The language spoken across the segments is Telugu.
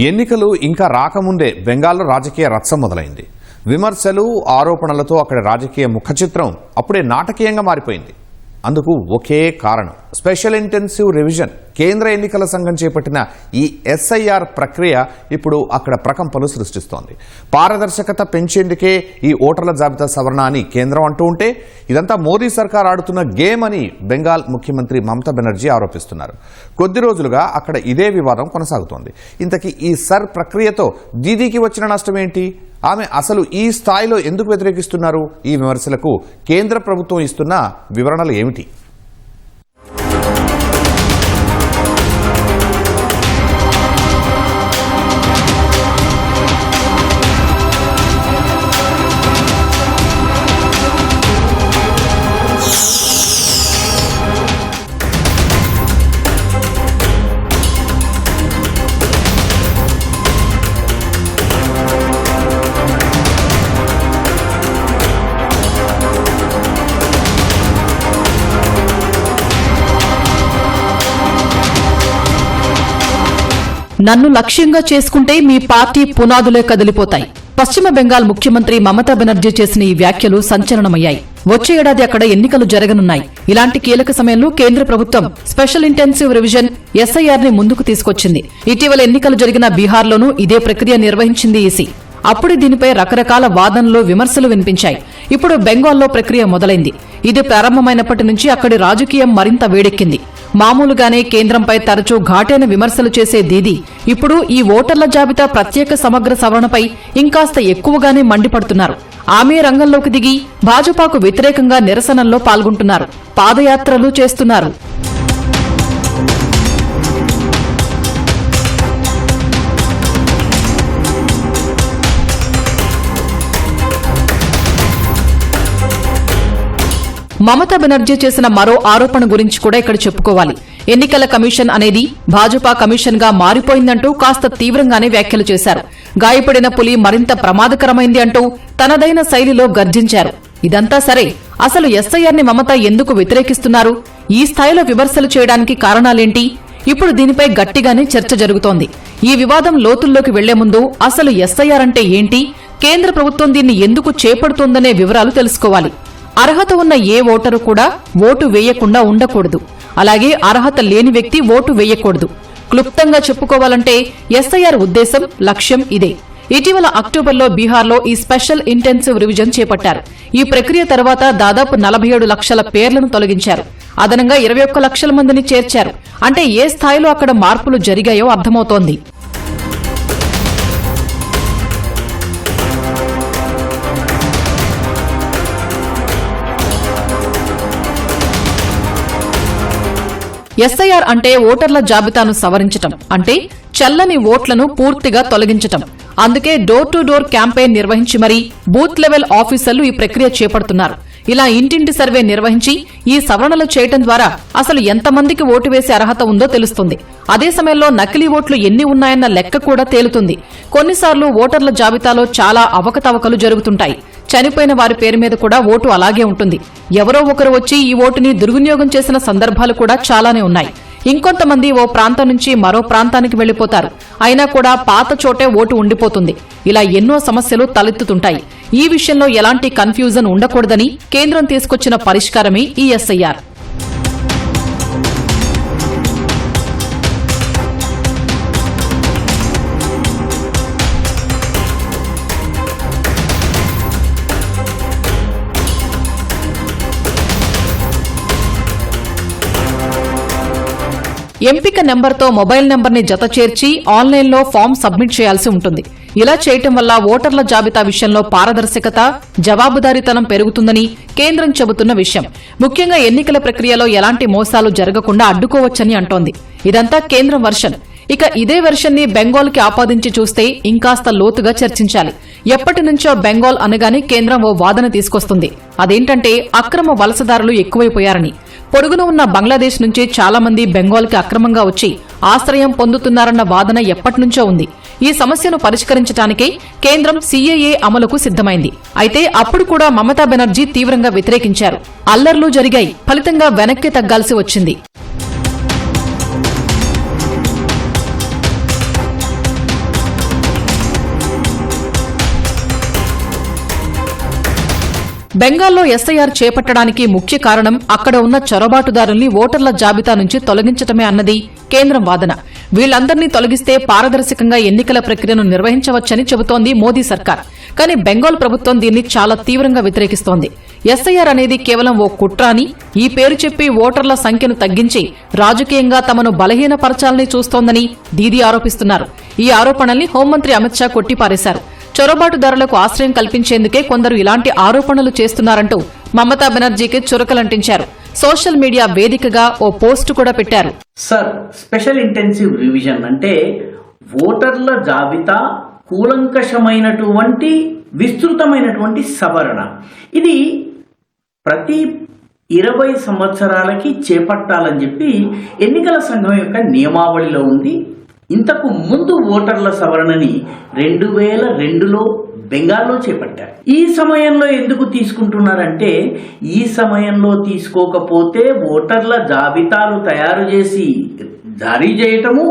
ఎన్నికలు ఇంకా రాకముందే బెంగాల్లో రాజకీయ రచ్చ మొదలైంది. విమర్శలు, ఆరోపణలతో అక్కడి రాజకీయ ముఖచిత్రం అప్పుడే నాటకీయంగా మారిపోయింది. అందుకు ఒకే కారణం, స్పెషల్ ఇంటెన్సివ్ రివిజన్. కేంద్ర ఎన్నికల సంఘం చేపట్టిన ఈ ఎస్ఐఆర్ ప్రక్రియ ఇప్పుడు అక్కడ ప్రకంపనలు సృష్టిస్తోంది. పారదర్శకత పెంచేందుకే ఈ ఓటర్ల జాబితా సవరణ అని కేంద్రం అంటూ ఉంటే, ఇదంతా మోదీ సర్కార్ ఆడుతున్న గేమ్ అని బెంగాల్ ముఖ్యమంత్రి మమతా బెనర్జీ ఆరోపిస్తున్నారు. కొద్ది రోజులుగా అక్కడ ఇదే వివాదం కొనసాగుతోంది. ఇంతకీ ఈ సర్ ప్రక్రియతో దీదీకి వచ్చిన నష్టం ఏంటి? ఆమె అసలు ఈ స్థాయిలో ఎందుకు వ్యతిరేకిస్తున్నారు? ఈ విమర్శలకు కేంద్ర ప్రభుత్వం ఇస్తున్న వివరణలు ఏమిటి? నన్ను లక్ష్యంగా చేసుకుంటే మీ పార్టీ పునాదులే కదిలిపోతాయి. పశ్చిమ బెంగాల్ ముఖ్యమంత్రి మమతా బెనర్జీ చేసిన ఈ వ్యాఖ్యలు సంచలనమయ్యాయి. వచ్చే ఏడాది అక్కడ ఎన్నికలు జరగనున్నాయి. ఇలాంటి కీలక సమయంలో కేంద్ర ప్రభుత్వం స్పెషల్ ఇంటెన్సివ్ రివిజన్ ఎస్ఐఆర్ ని ముందుకు తీసుకొచ్చింది. ఇటీవల ఎన్నికలు జరిగిన బీహార్లోనూ ఇదే ప్రక్రియ నిర్వహించింది ఈసీ. అప్పుడు దీనిపై రకరకాల వాదనలు, విమర్శలు వినిపించాయి. ఇప్పుడు బెంగాల్లో ప్రక్రియ మొదలైంది. ఇది ప్రారంభమైనప్పటి నుంచి అక్కడి రాజకీయం మరింత వేడెక్కింది. మామూలుగానే కేంద్రంపై తరచూ ఘాటైన విమర్శలు చేసే దీదీ ఇప్పుడు ఈ ఓటర్ల జాబితా ప్రత్యేక సమగ్ర సవరణపై ఇంకాస్త ఎక్కువగానే మండిపడుతున్నారు. ఆమె రంగంలోకి దిగి భాజపాకు వ్యతిరేకంగా నిరసనల్లో పాల్గొంటున్నారు, పాదయాత్రలు చేస్తున్నారు. మమతా బెనర్జీ చేసిన మరో ఆరోపణ గురించి కూడా ఇక్కడ చెప్పుకోవాలి. ఎన్నికల కమిషన్ అనేది భాజపా కమిషన్ గా మారిపోయిందంటూ కాస్త తీవ్రంగానే వ్యాఖ్యలు చేశారు. గాయపడిన పులి మరింత ప్రమాదకరమైంది అంటూ తనదైన శైలిలో గర్జించారు. ఇదంతా సరే, అసలు ఎస్ఐఆర్ ని మమతా ఎందుకు వ్యతిరేకిస్తున్నారు? ఈ స్థాయిలో విమర్శలు చేయడానికి కారణాలేంటి? ఇప్పుడు దీనిపై గట్టిగానే చర్చ జరుగుతోంది. ఈ వివాదం లోతుల్లోకి వెళ్లే ముందు అసలు ఎస్ఐఆర్ అంటే ఏంటి, కేంద్ర ప్రభుత్వం దీన్ని ఎందుకు చేపడుతోందనే వివరాలు తెలుసుకోవాలి. అర్హత ఉన్న ఏ ఓటరు కూడా ఓటు వేయకుండా ఉండకూడదు. అలాగే అర్హత లేని వ్యక్తి ఓటు వేయకూడదు. క్లుప్తంగా చెప్పుకోవాలంటే ఎస్ఐఆర్ ఉద్దేశం, లక్ష్యం ఇదే. ఇటీవల అక్టోబర్లో బీహార్లో ఈ స్పెషల్ ఇంటెన్సివ్ రివిజన్ చేపట్టారు. ఈ ప్రక్రియ తర్వాత దాదాపు 47 లక్షల పేర్లను తొలగించారు. అదనంగా 21 లక్షల మందిని చేర్చారు. అంటే ఏ స్థాయిలో అక్కడ మార్పులు జరిగాయో అర్థమవుతోంది. ఎస్ఐఆర్ అంటే ఓటర్ల జాబితాను సవరించటం, అంటే చల్లని ఓట్లను పూర్తిగా తొలగించటం. అందుకే డోర్ టు డోర్ క్యాంపెయిన్ నిర్వహించి మరీ బూత్ లెవెల్ ఆఫీసర్లు ఈ ప్రక్రియ చేపడుతున్నారు. ఇలా ఇంటింటి సర్వే నిర్వహించి ఈ సవరణలు చేయటం ద్వారా అసలు ఎంతమందికి ఓటు వేసే అర్హత ఉందో తెలుస్తుంది. అదే సమయంలో నకిలీ ఓట్లు ఎన్ని ఉన్నాయన్న లెక్క కూడా తేలుతుంది. కొన్నిసార్లు ఓటర్ల జాబితాలో చాలా అవకతవకలు జరుగుతుంటాయి. చనిపోయిన వారి పేరు మీద కూడా ఓటు అలాగే ఉంటుంది. ఎవరో ఒకరు వచ్చి ఈ ఓటుని దుర్వినియోగం చేసిన సందర్భాలు కూడా చాలానే ఉన్నాయి. ఇంకొంతమంది ఓ ప్రాంతం నుంచి మరో ప్రాంతానికి వెళ్లిపోతారు. అయినా కూడా పాత చోటే ఓటు ఉండిపోతుంది. ఇలా ఎన్నో సమస్యలు తలెత్తుతుంటాయి. ఈ విషయంలో ఎలాంటి కన్ఫ్యూజన్ ఉండకూడదని కేంద్రం తీసుకొచ్చిన పరిష్కారమే ఈ ఎస్ఐఆర్. ఎంపిక నెంబర్తో మొబైల్ నెంబర్ని జత చేర్చి ఆన్లైన్లో ఫామ్ సబ్మిట్ చేయాల్సి ఉంటుంది. ఇలా చేయటం వల్ల ఓటర్ల జాబితా విషయంలో పారదర్శకత, జవాబుదారీతనం పెరుగుతుందని కేంద్రం చెబుతున్న విషయం. ముఖ్యంగా ఎన్నికల ప్రక్రియలో ఎలాంటి మోసాలు జరగకుండా అడ్డుకోవచ్చని అంటోంది. ఇదంతా కేంద్రం వర్షన్. ఇక ఇదే వెర్షన్ ని బెంగాల్ కి ఆపాదించి చూస్తే ఇంకాస్త లోతుగా చర్చించాలి. ఎప్పటి నుంచో బెంగాల్ అనగానే కేంద్రం ఓ వాదన తీసుకొస్తుంది. అదేంటంటే అక్రమ వలసదారులు ఎక్కువైపోయారని. పొరుగున ఉన్న బంగ్లాదేశ్ నుంచి చాలా మంది బెంగాల్ కి అక్రమంగా వచ్చి ఆశ్రయం పొందుతున్నారన్న వాదన ఎప్పటినుంచో ఉంది. ఈ సమస్యను పరిష్కరించడానికే కేంద్రం సీఏఏ అమలుకు సిద్ధమైంది. అయితే అప్పుడు కూడా మమతా బెనర్జీ తీవ్రంగా వ్యతిరేకించారు. అల్లర్లు జరిగాయి. ఫలితంగా వెనక్కి తగ్గాల్సి వచ్చింది. బెంగాల్లో ఎస్ఐఆర్ చేపట్టడానికి ముఖ్య కారణం అక్కడ ఉన్న చొరబాటుదారుల్ని ఓటర్ల జాబితా నుంచి తొలగించటమే అన్నది కేంద్రం వాదన. వీళ్లందరినీ తొలగిస్తే పారదర్శకంగా ఎన్నికల ప్రక్రియను నిర్వహించవచ్చని చెబుతోంది మోదీ సర్కార్. కానీ బెంగాల్ ప్రభుత్వం దీన్ని చాలా తీవ్రంగా వ్యతిరేకిస్తోంది. ఎస్ఐఆర్ అనేది కేవలం ఓ కుట్ర అని, ఈ పేరు చెప్పి ఓటర్ల సంఖ్యను తగ్గించి రాజకీయంగా తమను బలహీనపరచాలని చూస్తోందని దీదీ ఆరోపిస్తున్నారు. ఈ ఆరోపణల్ని హోంమంత్రి అమిత్ షా కొట్టిపారేశారు. చొరబాటుదారులకు ఆశ్రయం కల్పించేందుకే కొందరు ఇలాంటి ఆరోపణలు చేస్తున్నారంటూ మమతా బెనర్జీకి చురకలంటించారు. సోషల్ మీడియా వేదికగా ఓ పోస్టు కూడా పెట్టారు. సార్, స్పెషల్ ఇంటెన్సివ్ రివిజన్ అంటే ఓటర్ల జాబితా కూలంకషమైనటువంటి విస్తృతమైనటువంటి సవరణ. ఇది ప్రతి 20 సంవత్సరాలకి చేపట్టాలని చెప్పి ఎన్నికల సంఘం యొక్క నియమావళిలో ఉంది. ఇంతకు ముందు ఓటర్ల సవరణని 2002లో బెంగాల్లో చేపట్టారు. ఈ సమయంలో ఎందుకు తీసుకుంటున్నారంటే, ఈ సమయంలో తీసుకోకపోతే ఓటర్ల జాబితాలు తయారు చేసి జారీ చేయటము,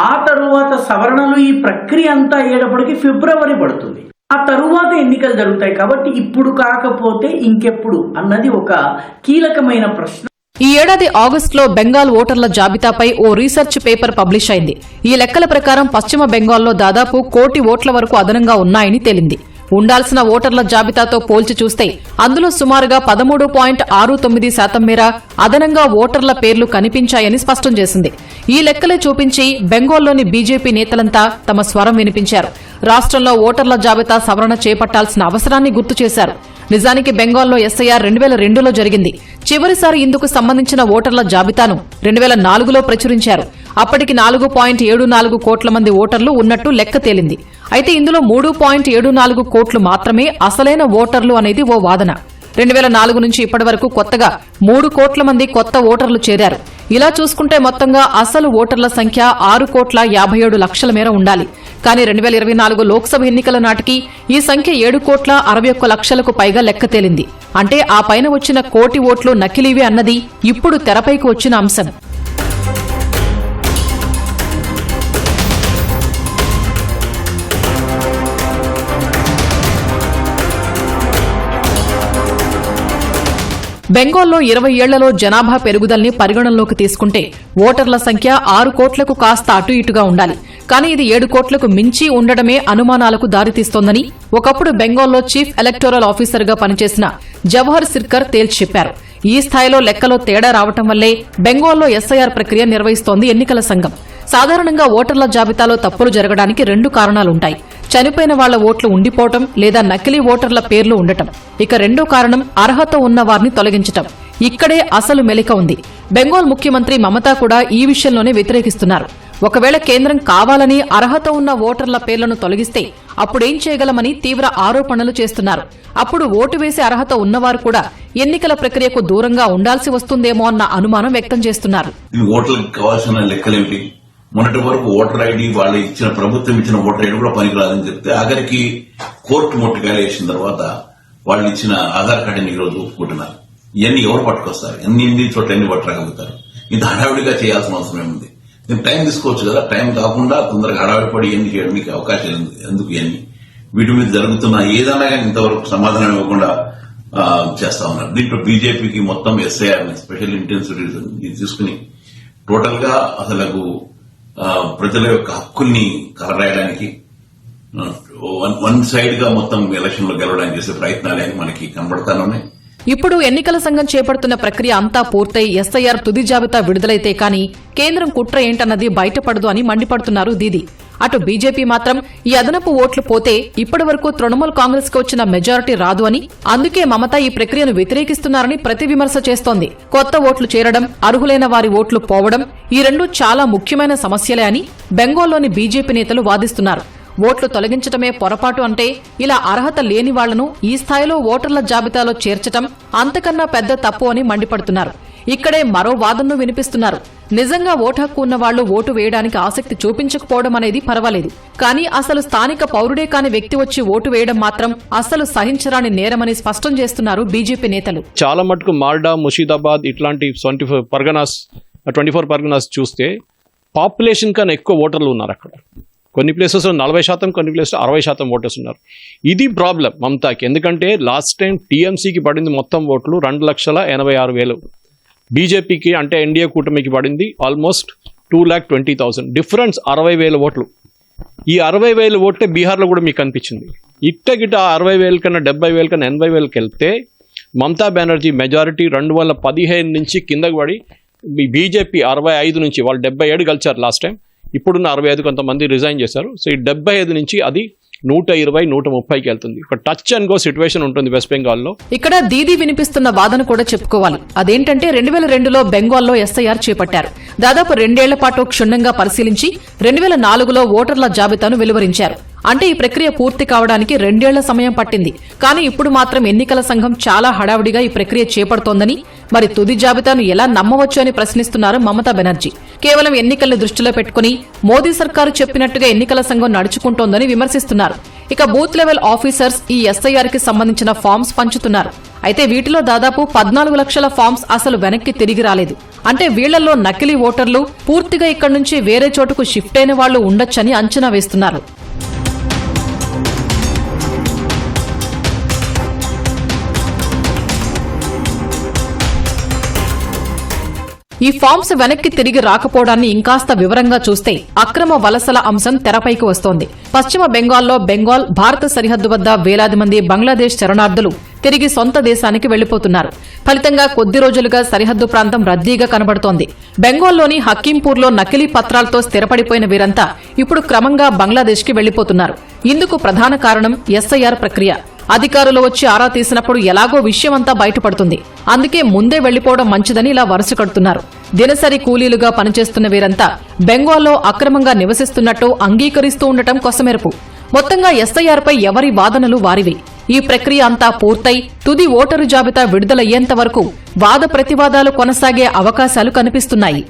ఆ తరువాత సవరణలు, ఈ ప్రక్రియ అంతా అయ్యేటప్పటికి ఫిబ్రవరి పడుతుంది. ఆ తరువాత ఎన్నికలు జరుగుతాయి. కాబట్టి ఇప్పుడు కాకపోతే ఇంకెప్పుడు అన్నది ఒక కీలకమైన ప్రశ్న. ఈ ఏడాది ఆగస్టులో బెంగాల్ ఓటర్ల జాబితాపై ఓ రీసెర్చ్ పేపర్ పబ్లిష్ అయింది. ఈ లెక్కల ప్రకారం పశ్చిమ బెంగాల్లో దాదాపు 1 కోటి ఓట్ల వరకు అదనంగా ఉన్నాయని తేలింది. ఉండాల్సిన ఓటర్ల జాబితాతో పోల్చి చూస్తే అందులో సుమారుగా 13.69% మేర అదనంగా ఓటర్ల పేర్లు కనిపించాయని స్పష్టం చేసింది. ఈ లెక్కలే చూపించి బెంగాల్లోని బీజేపీ నేతలంతా తమ స్వరం వినిపించారు. రాష్ట్రంలో ఓటర్ల జాబితా సవరణ చేపట్టాల్సిన అవసరాన్ని గుర్తు చేశారు. నిజానికి బెంగాల్లో ఎస్ఐఆర్ 2002లో జరిగింది. చివరిసారి ఇందుకు సంబంధించిన ఓటర్ల జాబితాను 2004లో ప్రచురించారు. అప్పటికి 4.74 కోట్ల మంది ఓటర్లు ఉన్నట్టు లెక్క తేలింది. అయితే ఇందులో 3.74 కోట్లు మాత్రమే అసలైన ఓటర్లు అనేది ఓ వాదన. 2004 నుంచి ఇప్పటి వరకు కొత్తగా 3 కోట్ల మంది కొత్త ఓటర్లు చేరారు. ఇలా చూసుకుంటే మొత్తంగా అసలు ఓటర్ల సంఖ్య 6,57,00,000 మేర ఉండాలి. కానీ 2024 లోక్సభ ఎన్నికల నాటికి ఈ సంఖ్య 7,61,00,000కు పైగా లెక్క తేలింది. అంటే ఆ పైన వచ్చిన 1 కోటి ఓట్లు నకిలీవే అన్నది ఇప్పుడు తెరపైకి వచ్చిన అంశం. బెంగాల్లో 20 ఏళ్లలో జనాభా పెరుగుదలని పరిగణనలోకి తీసుకుంటే ఓటర్ల సంఖ్య 6 కోట్లకు కాస్త అటు ఇటుగా ఉండాలి. కానీ ఇది 7 కోట్లకు మించి ఉండడమే అనుమానాలకు దారితీస్తోందని ఒకప్పుడు బెంగాల్లో చీఫ్ ఎలక్టోరల్ ఆఫీసర్గా పనిచేసిన జవహర్ సిర్కర్ తేల్చి చెప్పారు. ఈ స్థాయిలో లెక్కలో తేడా రావటం వల్లే బెంగాల్లో ఎస్ఐఆర్ ప్రక్రియ నిర్వహిస్తోంది ఎన్నికల సంఘం. సాధారణంగా ఓటర్ల జాబితాలో తప్పులు జరగడానికి 2 కారణాలుంటాయి. చనిపోయిన వాళ్ల ఓట్లు ఉండిపోవటం లేదా నకిలీ ఓటర్ల పేర్లు ఉండటం. ఇక రెండో కారణం అర్హత ఉన్న వారిని తొలగించటం. ఇక్కడే అసలు మెలిక ఉంది. బెంగాల్ ముఖ్యమంత్రి మమతా కూడా ఈ విషయంలోనే వ్యతిరేకిస్తున్నారు. ఒకవేళ కేంద్రం కావాలని అర్హత ఉన్న ఓటర్ల పేర్లను తొలగిస్తే అప్పుడేం చేయగలమని తీవ్ర ఆరోపణలు చేస్తున్నారు. అప్పుడు ఓటు వేసే అర్హత ఉన్నవారు కూడా ఎన్నికల ప్రక్రియకు దూరంగా ఉండాల్సి వస్తుందేమో అన్న అనుమానం వ్యక్తం చేస్తున్నారు. మొన్నటి వరకు ఓటర్ ఐడి వాళ్ళు ఇచ్చిన ప్రభుత్వం ఇచ్చిన ఓటర్ ఐడి కూడా పనికిరాదని చెప్తే ఆఖరికి కోర్టు మొట్టకాయలు వేసిన తర్వాత వాళ్ళు ఇచ్చిన ఆధార్ కార్డుని ఈరోజు ఒప్పుకుంటున్నారు. ఇవన్నీ ఎవరు పట్టుకొస్తారు? ఎన్ని చోట్ల ఎన్ని పట్టగలుగుతారు? ఇంత హడావిడిగా చేయాల్సిన అవసరం ఏముంది? దీన్ని టైం తీసుకోవచ్చు కదా. టైం కాకుండా తొందరగా హడావిడి పడి ఎన్ని చేయడానికి అవకాశం ఎందుకు? ఇవన్నీ వీటి మీద జరుగుతున్న ఏదన్నా కానీ ఇంతవరకు సమాధానం ఇవ్వకుండా చేస్తా ఉన్నారు. దీంట్లో బీజేపీకి మొత్తం ఎస్ఐఆర్ స్పెషల్ ఇంటెన్సివ్ తీసుకుని టోటల్ గా అసలు ప్రజల యొక్క హక్కుల్ని కలరాయడానికి వన్ సైడ్ గా మొత్తం ఎలక్షన్ లో గెలవడానికి చేసే ప్రయత్నాలే అని మనకి కనబడతానే. ఇప్పుడు ఎన్నికల సంఘం చేపడుతున్న ప్రక్రియ అంతా పూర్తయి ఎస్ఐఆర్ తుది జాబితా విడుదలైతే కానీ కేంద్రం కుట్ర ఏంటన్నది బయటపడదు అని మండిపడుతున్నారు దీదీ. అటు బీజేపీ మాత్రం ఈ అదనపు ఓట్లు పోతే ఇప్పటి వరకు తృణమూల్ కాంగ్రెస్ కు వచ్చిన మెజారిటీ రాదు అని, అందుకే మమతా ఈ ప్రక్రియను వ్యతిరేకిస్తున్నారని ప్రతి విమర్శ చేస్తోంది. కొత్త ఓట్లు చేరడం, అర్హులైన వారి ఓట్లు పోవడం ఈ రెండు చాలా ముఖ్యమైన సమస్యలే అని బెంగాల్లోని బీజేపీ నేతలు వాదిస్తున్నారు. ఓట్లు తొలగించటమే పొరపాటు అంటే ఇలా అర్హత లేని వాళ్లను ఈ స్థాయిలో ఓటర్ల జాబితాలో చేర్చటం అంతకన్నా పెద్ద తప్పు అని మండిపడుతున్నారు. ఇక్కడే మరో వాదనను వినిపిస్తున్నారు. నిజంగా ఓటు హక్కు ఉన్న వాళ్లు ఓటు వేయడానికి ఆసక్తి చూపించకపోవడం అనేది పర్వాలేదు. కానీ అసలు స్థానిక పౌరుడే కాని వ్యక్తి వచ్చి ఓటు వేయడం మాత్రం అసలు సహించరాని నేరమని స్పష్టం చేస్తున్నారు బీజేపీ నేతలు. చాలా మటుకు మాల్డా, ముషీదాబాద్ ఇట్లాంటి 24 పర్గనాస్ చూస్తే పాపులేషన్ కన్నా ఎక్కువ ఓటర్లు ఉన్నారు అక్కడ. కొన్ని ప్లేసెస్లో 40%, కొన్ని ప్లేసెస్లో 60% ఓటర్స్ ఉన్నారు. ఇది ప్రాబ్లం మమతాకి. ఎందుకంటే లాస్ట్ టైం టీఎంసీకి పడింది మొత్తం ఓట్లు 2,86,000. బీజేపీకి అంటే ఎన్డీఏ కూటమికి పడింది ఆల్మోస్ట్ 2,20,000. డిఫరెన్స్ 60,000 ఓట్లు. ఈ 60,000 ఓట్లే బీహార్లో కూడా మీకు కనిపించింది. ఇట్టగిట 60,000 కన్నా 70,000 కన్నా 80,000కి వెళ్తే మమతా బెనర్జీ మెజారిటీ 2015 నుంచి కిందకి పడి బీజేపీ 65 నుంచి వాళ్ళు 77 గెలిచారు లాస్ట్ టైం. ఇప్పుడున్న 65 కొంతమంది రిజైన్ చేశారు. సో ఈ 75 నుంచి అది 120, 130కి వెళ్తుంది. ఒక టచ్ అండ్ గో సిచ్యువేషన్ ఉంటుంది వెస్ట్ బెంగాల్లో. ఇక్కడ దీదీ వినిపిస్తున్న వాదన కూడా చెప్పుకోవాలి. అదేంటంటే 2002లో బెంగాల్లో ఎస్ఐఆర్ చేపట్టారు. దాదాపు 2 ఏళ్ల పాటు క్షుణ్ణంగా పరిశీలించి 2004లో ఓటర్ల జాబితాను వెలువరించారు. అంటే ఈ ప్రక్రియ పూర్తి కావడానికి 2 ఏళ్ల సమయం పట్టింది. కానీ ఇప్పుడు మాత్రం ఎన్నికల సంఘం చాలా హడావుడిగా ఈ ప్రక్రియ చేపడుతోందని, మరి తుది జాబితాను ఎలా నమ్మవచ్చు అని ప్రశ్నిస్తున్నారు మమతా బెనర్జీ. కేవలం ఎన్నికల్ని దృష్టిలో పెట్టుకుని మోదీ సర్కారు చెప్పినట్టుగా ఎన్నికల సంఘం నడుచుకుంటోందని విమర్శిస్తున్నారు. ఇక బూత్ లెవెల్ ఆఫీసర్స్ ఈ ఎస్ఐఆర్ కి సంబంధించిన ఫామ్స్ పంచుతున్నారు. అయితే వీటిలో దాదాపు 14 లక్షల ఫామ్స్ అసలు వెనక్కి తిరిగి రాలేదు. అంటే వీళ్లలో నకిలీ ఓటర్లు పూర్తిగా ఇక్కడి నుంచి వేరే చోటుకు షిఫ్ట్ అయిన వాళ్లు ఉండొచ్చని అంచనా వేస్తున్నారు. ఈ ఫామ్స్ వెనక్కి తిరిగి రాకపోవడాన్ని ఇంకాస్త వివరంగా చూస్తే అక్రమ వలసల అంశం తెరపైకి వస్తోంది. పశ్చిమ బెంగాల్లో బెంగాల్ భారత సరిహద్దు వద్ద వేలాది మంది బంగ్లాదేశ్ శరణార్థులు తిరిగి సొంత దేశానికి వెళ్లిపోతున్నారు. ఫలితంగా కొద్ది రోజులుగా సరిహద్దు ప్రాంతం రద్దీగా కనబడుతోంది. బెంగాల్లోని హకీంపూర్లో నకిలీ పత్రాలతో స్థిరపడిపోయిన వీరంతా ఇప్పుడు క్రమంగా బంగ్లాదేశ్కి వెళ్లిపోతున్నారు. ఇందుకు ప్రధాన కారణం ఎస్ఐఆర్ ప్రక్రియ. అధికారులు వచ్చి ఆరా తీసినప్పుడు ఎలాగో విషయమంతా బయటపడుతుంది. అందుకే ముందే వెళ్లిపోవడం మంచిదని ఇలా వరుస కడుతున్నారు. దినసరి కూలీలుగా పనిచేస్తున్న వీరంతా బెంగాల్లో అక్రమంగా నివసిస్తున్నట్టు అంగీకరిస్తూ ఉండటం కొసమెరుపు. మొత్తంగా ఎస్ఐఆర్పై ఎవరి వాదనలు వారివి. ఈ ప్రక్రియ అంతా పూర్తయి తుది ఓటరు జాబితా విడుదలయ్యేంత వరకు వాద ప్రతివాదాలు కొనసాగే అవకాశాలు కనిపిస్తున్నాయి.